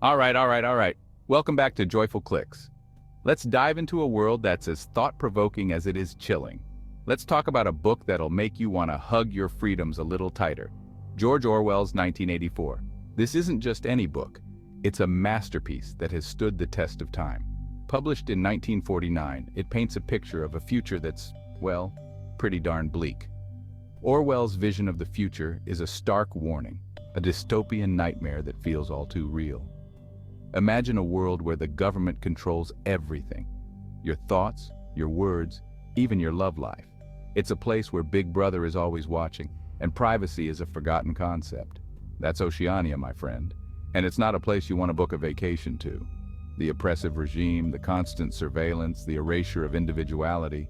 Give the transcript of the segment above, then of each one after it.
All right. Welcome back to Joyful Clicks. Let's dive into a world that's as thought-provoking as it is chilling. Let's talk about a book that'll make you want to hug your freedoms a little tighter. George Orwell's 1984. This isn't just any book. It's a masterpiece that has stood the test of time. Published in 1949, it paints a picture of a future that's, well, pretty darn bleak. Orwell's vision of the future is a stark warning, a dystopian nightmare that feels all too real. Imagine a world where the government controls everything. Your thoughts, your words, even your love life. It's a place where Big Brother is always watching, and privacy is a forgotten concept. That's Oceania, my friend. And it's not a place you want to book a vacation to. The oppressive regime, the constant surveillance, the erasure of individuality,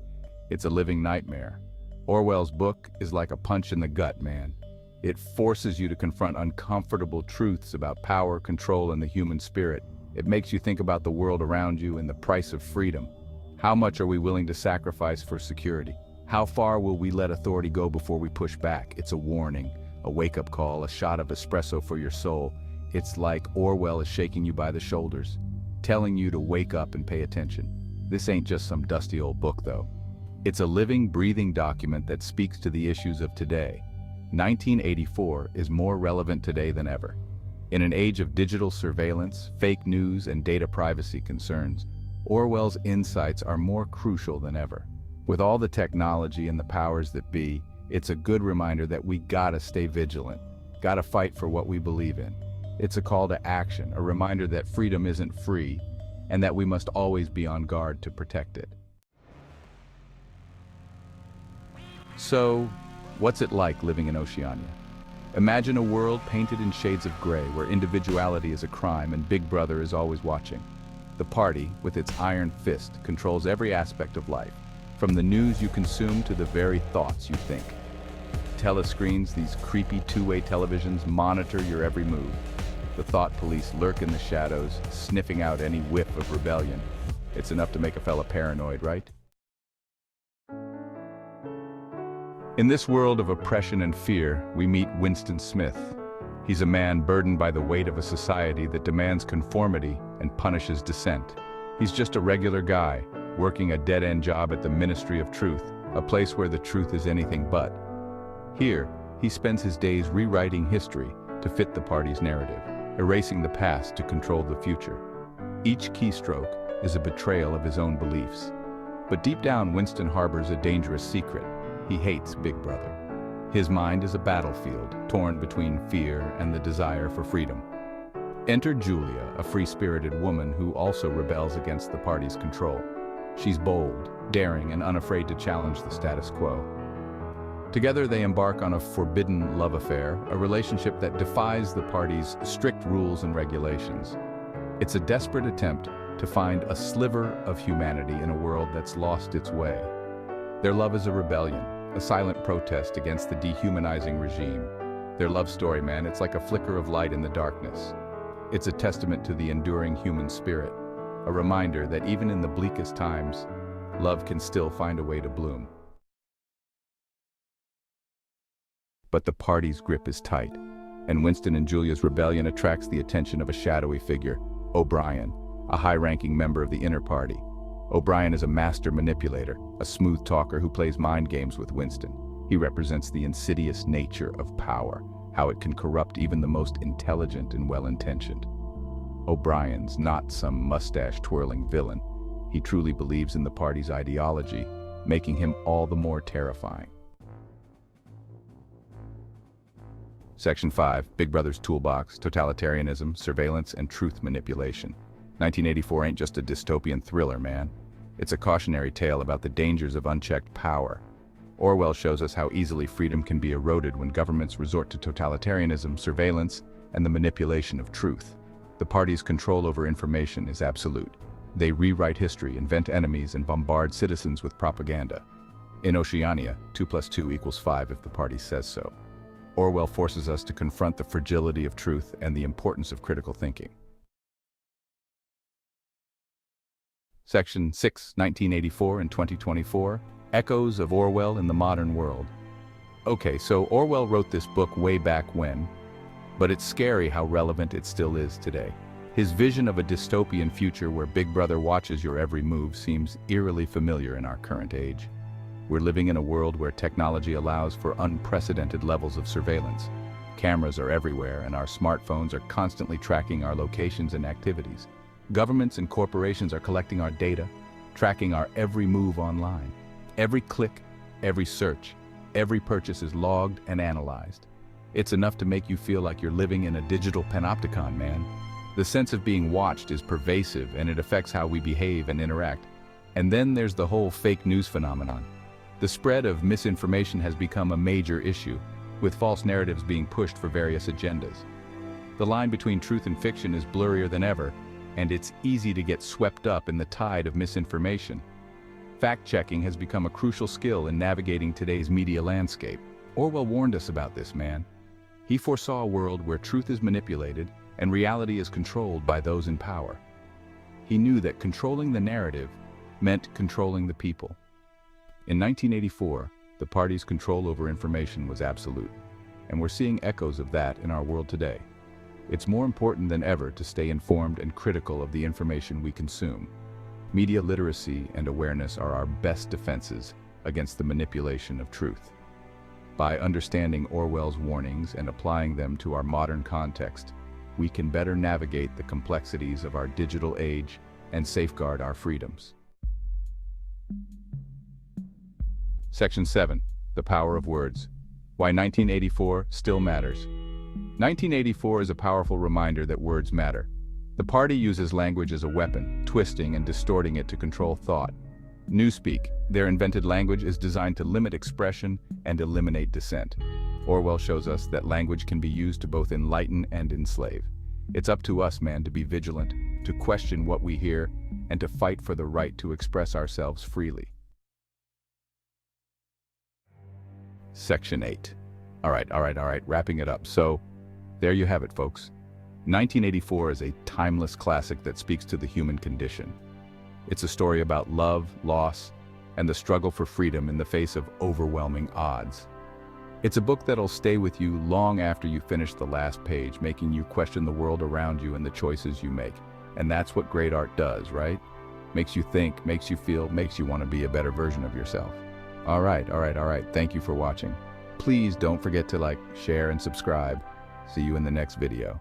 it's a living nightmare. Orwell's book is like a punch in the gut, man. It forces you to confront uncomfortable truths about power, control, and the human spirit. It makes you think about the world around you and the price of freedom. How much are we willing to sacrifice for security? How far will we let authority go before we push back? It's a warning, a wake-up call, a shot of espresso for your soul. It's like Orwell is shaking you by the shoulders, telling you to wake up and pay attention. This ain't just some dusty old book, though. It's a living, breathing document that speaks to the issues of today. 1984 is more relevant today than ever. In an age of digital surveillance, fake news, and data privacy concerns, Orwell's insights are more crucial than ever. With all the technology and the powers that be, it's a good reminder that we gotta stay vigilant, gotta fight for what we believe in. It's a call to action, a reminder that freedom isn't free, and that we must always be on guard to protect it. So, what's it like living in Oceania? Imagine a world painted in shades of gray, where individuality is a crime and Big Brother is always watching. The party, with its iron fist, controls every aspect of life, from the news you consume to the very thoughts you think. Telescreens, these creepy two-way televisions, monitor your every move. The thought police lurk in the shadows, sniffing out any whiff of rebellion. It's enough to make a fella paranoid, right? In this world of oppression and fear, we meet Winston Smith. He's a man burdened by the weight of a society that demands conformity and punishes dissent. He's just a regular guy, working a dead-end job at the Ministry of Truth, a place where the truth is anything but. Here, he spends his days rewriting history to fit the party's narrative, erasing the past to control the future. Each keystroke is a betrayal of his own beliefs. But deep down, Winston harbors a dangerous secret. He hates Big Brother. His mind is a battlefield, torn between fear and the desire for freedom. Enter Julia, a free-spirited woman who also rebels against the party's control. She's bold, daring, and unafraid to challenge the status quo. Together they embark on a forbidden love affair, a relationship that defies the party's strict rules and regulations. It's a desperate attempt to find a sliver of humanity in a world that's lost its way. Their love is a rebellion, a silent protest against the dehumanizing regime. Their love story, man, it's like a flicker of light in the darkness. It's a testament to the enduring human spirit, a reminder that even in the bleakest times, love can still find a way to bloom. But the party's grip is tight, and Winston and Julia's rebellion attracts the attention of a shadowy figure, OBrien, a high-ranking member of the inner party. OBrien is a master manipulator, a smooth talker who plays mind games with Winston. He represents the insidious nature of power, how it can corrupt even the most intelligent and well-intentioned. OBrien's not some mustache-twirling villain. He truly believes in the party's ideology, making him all the more terrifying. Section 5, Big Brother's Toolbox, Totalitarianism, Surveillance, and Truth Manipulation. 1984 ain't just a dystopian thriller, man. It's a cautionary tale about the dangers of unchecked power. Orwell shows us how easily freedom can be eroded when governments resort to totalitarianism, surveillance, and the manipulation of truth. The party's control over information is absolute. They rewrite history, invent enemies, and bombard citizens with propaganda. In Oceania, 2 + 2 = 5 if the party says so. Orwell forces us to confront the fragility of truth and the importance of critical thinking. Section 6, 1984 and 2024, Echoes of Orwell in the Modern World. Okay, so Orwell wrote this book way back when, but it's scary how relevant it still is today. His vision of a dystopian future where Big Brother watches your every move seems eerily familiar in our current age. We're living in a world where technology allows for unprecedented levels of surveillance. Cameras are everywhere, and our smartphones are constantly tracking our locations and activities. Governments and corporations are collecting our data, tracking our every move online. Every click, every search, every purchase is logged and analyzed. It's enough to make you feel like you're living in a digital panopticon, man. The sense of being watched is pervasive, and it affects how we behave and interact. And then there's the whole fake news phenomenon. The spread of misinformation has become a major issue, with false narratives being pushed for various agendas. The line between truth and fiction is blurrier than ever, and it's easy to get swept up in the tide of misinformation. Fact-checking has become a crucial skill in navigating today's media landscape. Orwell warned us about this, man. He foresaw a world where truth is manipulated and reality is controlled by those in power. He knew that controlling the narrative meant controlling the people. In 1984, the party's control over information was absolute, and we're seeing echoes of that in our world today. It's more important than ever to stay informed and critical of the information we consume. Media literacy and awareness are our best defenses against the manipulation of truth. By understanding Orwell's warnings and applying them to our modern context, we can better navigate the complexities of our digital age and safeguard our freedoms. Section 7. The Power of Words. Why 1984 still matters. 1984 is a powerful reminder that words matter. The party uses language as a weapon, twisting and distorting it to control thought. Newspeak, their invented language, is designed to limit expression and eliminate dissent. Orwell shows us that language can be used to both enlighten and enslave. It's up to us, man, to be vigilant, to question what we hear, and to fight for the right to express ourselves freely. Section 8. All right, wrapping it up. So, there you have it, folks. 1984 is a timeless classic that speaks to the human condition. It's a story about love, loss, and the struggle for freedom in the face of overwhelming odds. It's a book that'll stay with you long after you finish the last page, making you question the world around you and the choices you make. And that's what great art does, right? Makes you think, makes you feel, makes you want to be a better version of yourself. All right. Thank you for watching. Please don't forget to like, share, and subscribe. See you in the next video.